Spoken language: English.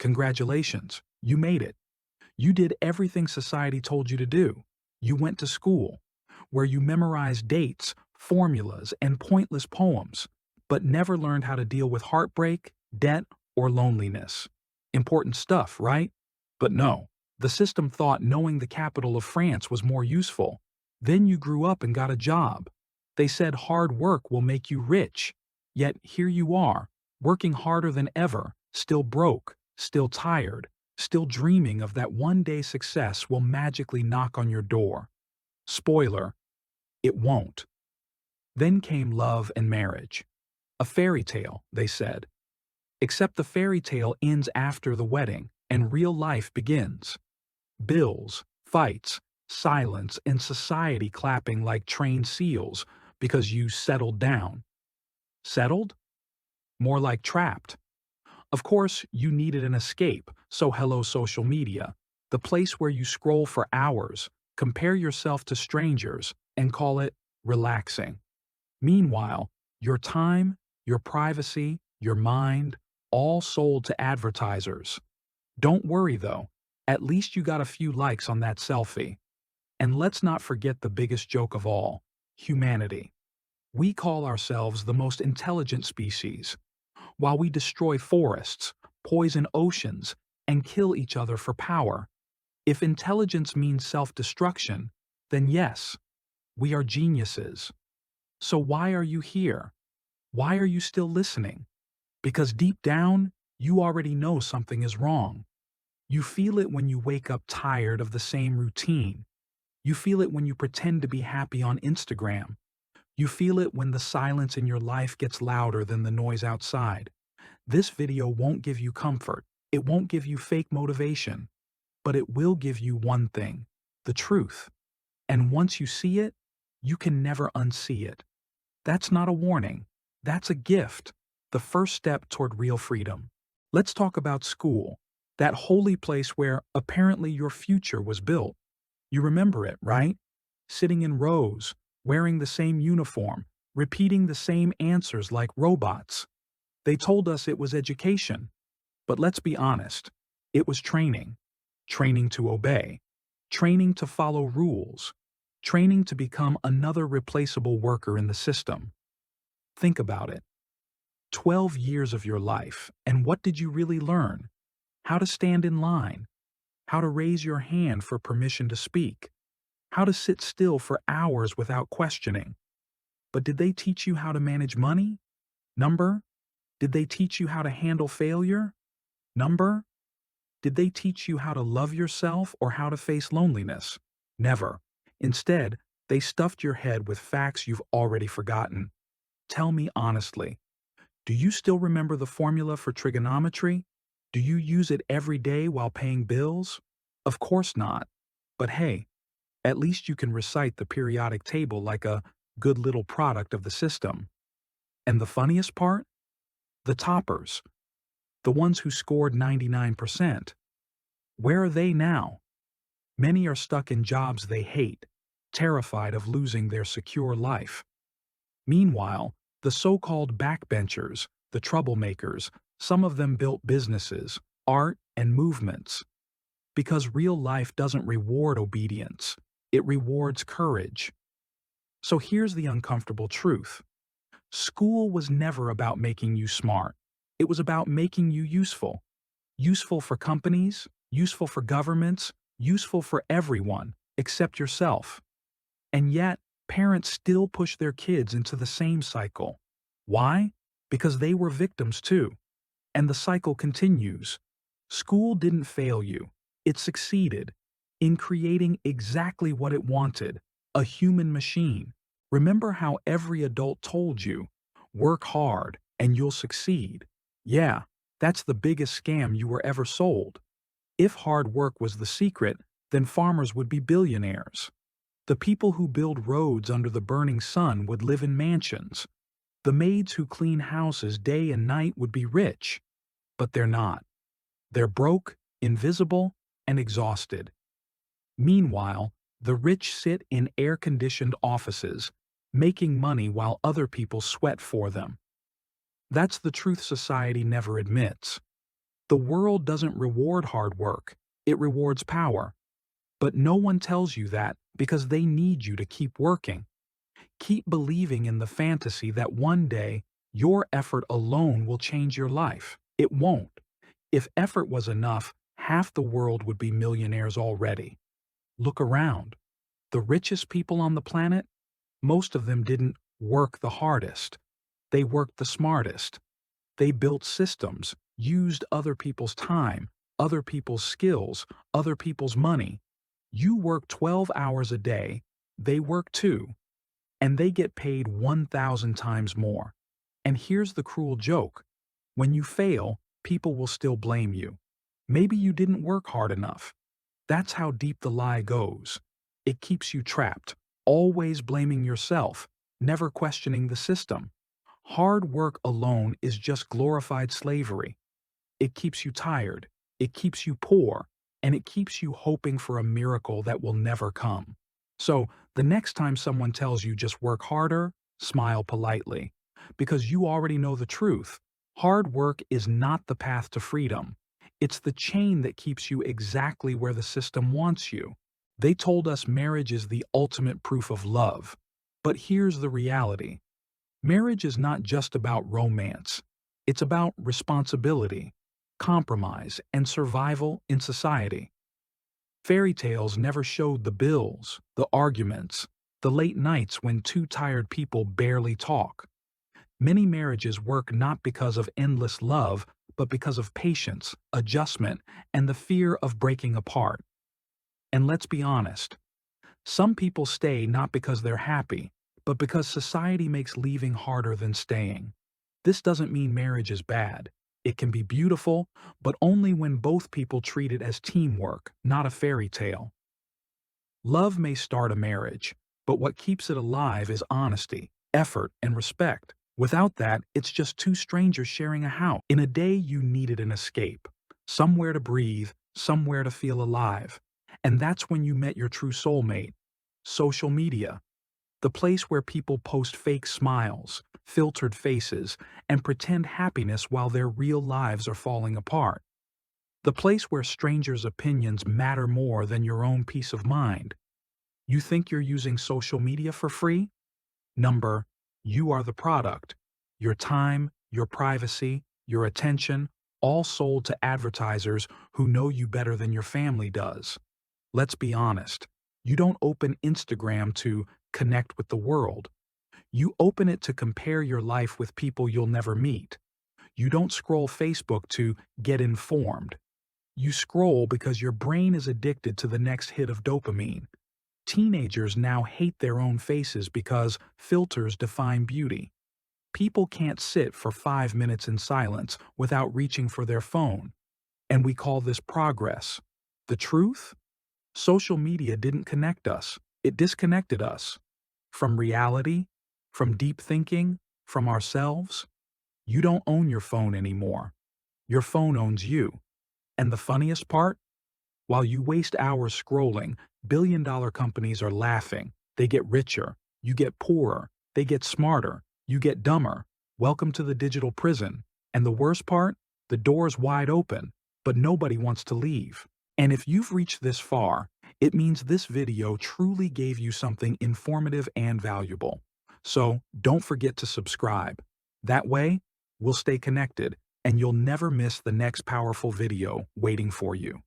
Congratulations, you made it. You did everything society told you to do. You went to school, where you memorized dates, formulas, and pointless poems, but never learned how to deal with heartbreak, debt, or loneliness. Important stuff, right? But no, the system thought knowing the capital of France was more useful. Then you grew up and got a job. They said hard work will make you rich. Yet here you are, working harder than ever, still broke, still tired, still dreaming of that one day success will magically knock on your door. Spoiler, it won't. Then came love and marriage. A fairy tale, they said. Except the fairy tale ends after the wedding, and real life begins. Bills, fights, silence, and society clapping like trained seals because you settled down. Settled? More like trapped. Of course, you needed an escape, so hello social media, the place where you scroll for hours, compare yourself to strangers, and call it relaxing. Meanwhile, your time, your privacy, your mind, all sold to advertisers. Don't worry though, at least you got a few likes on that selfie. And let's not forget the biggest joke of all, humanity. We call ourselves the most intelligent species, while we destroy forests, poison oceans, and kill each other for power. If intelligence means self-destruction, then yes, we are geniuses. So why are you here? Why are you still listening? Because deep down, you already know something is wrong. You feel it when you wake up tired of the same routine. You feel it when you pretend to be happy on Instagram. You feel it when the silence in your life gets louder than the noise outside. This video won't give you comfort. It won't give you fake motivation. But it will give you one thing, the truth. And once you see it, you can never unsee it. That's not a warning. That's a gift. The first step toward real freedom. Let's talk about school, that holy place where apparently your future was built. You remember it, right? Sitting in rows, wearing the same uniform, repeating the same answers like robots. They told us it was education. But let's be honest, it was training. Training to obey. Training to follow rules. Training to become another replaceable worker in the system. Think about it. 12 years of your life, and what did you really learn? How to stand in line. How to raise your hand for permission to speak. How to sit still for hours without questioning. But did they teach you how to manage money? Number? Did they teach you how to handle failure? Number? Did they teach you how to love yourself or how to face loneliness? Never. Instead, they stuffed your head with facts you've already forgotten. Tell me honestly, do you still remember the formula for trigonometry? Do you use it every day while paying bills? Of course not. But hey, at least you can recite the periodic table like a good little product of the system. And the funniest part? The toppers. The ones who scored 99%. Where are they now? Many are stuck in jobs they hate, terrified of losing their secure life. Meanwhile, the so-called backbenchers, the troublemakers, some of them built businesses, art, and movements. Because real life doesn't reward obedience, it rewards courage. So here's the uncomfortable truth. School was never about making you smart. It was about making you useful. Useful for companies, useful for governments, useful for everyone, except yourself. And yet, parents still push their kids into the same cycle. Why? Because they were victims too. And the cycle continues. School didn't fail you. It succeeded in creating exactly what it wanted, a human machine. Remember how every adult told you, work hard and you'll succeed. Yeah, that's the biggest scam you were ever sold. If hard work was the secret, then farmers would be billionaires. The people who build roads under the burning sun would live in mansions. The maids who clean houses day and night would be rich. But they're not. They're broke, invisible, and exhausted. Meanwhile, the rich sit in air-conditioned offices, making money while other people sweat for them. That's the truth society never admits. The world doesn't reward hard work, it rewards power. But no one tells you that because they need you to keep working. Keep believing in the fantasy that one day your effort alone will change your life. It won't. If effort was enough, half the world would be millionaires already. Look around. The richest people on the planet, most of them didn't work the hardest. They worked the smartest. They built systems, used other people's time, other people's skills, other people's money. You work 12 hours a day, they work 2, and they get paid 1,000 times more. And here's the cruel joke. When you fail, people will still blame you. Maybe you didn't work hard enough. That's how deep the lie goes. It keeps you trapped, always blaming yourself, never questioning the system. Hard work alone is just glorified slavery. It keeps you tired, it keeps you poor, and it keeps you hoping for a miracle that will never come. So, the next time someone tells you just work harder, smile politely, because you already know the truth. Hard work is not the path to freedom. It's the chain that keeps you exactly where the system wants you. They told us marriage is the ultimate proof of love. But here's the reality. Marriage is not just about romance. It's about responsibility, compromise, and survival in society. Fairy tales never showed the bills, the arguments, the late nights when two tired people barely talk. Many marriages work not because of endless love, but because of patience, adjustment, and the fear of breaking apart. And let's be honest, some people stay not because they're happy, but because society makes leaving harder than staying. This doesn't mean marriage is bad. It can be beautiful, but only when both people treat it as teamwork, not a fairy tale. Love may start a marriage, but what keeps it alive is honesty, effort, and respect. Without that, it's just two strangers sharing a house. In a day you needed an escape, somewhere to breathe, somewhere to feel alive. And that's when you met your true soulmate. Social media. The place where people post fake smiles, filtered faces, and pretend happiness while their real lives are falling apart. The place where strangers' opinions matter more than your own peace of mind. You think you're using social media for free? Number, you are the product. Your time, your privacy, your attention, all sold to advertisers who know you better than your family does. Let's be honest. You don't open Instagram to connect with the world. You open it to compare your life with people you'll never meet. You don't scroll Facebook to get informed. You scroll because your brain is addicted to the next hit of dopamine. Teenagers now hate their own faces because filters define beauty. People can't sit for 5 minutes in silence without reaching for their phone. And we call this progress. The truth? Social media didn't connect us. It disconnected us. From reality, from deep thinking, from ourselves. You don't own your phone anymore. Your phone owns you. And the funniest part? While you waste hours scrolling, billion-dollar companies are laughing. They get richer. You get poorer. They get smarter. You get dumber. Welcome to the digital prison. And the worst part? The door's wide open, but nobody wants to leave. And if you've reached this far, it means this video truly gave you something informative and valuable. So don't forget to subscribe. That way, we'll stay connected and you'll never miss the next powerful video waiting for you.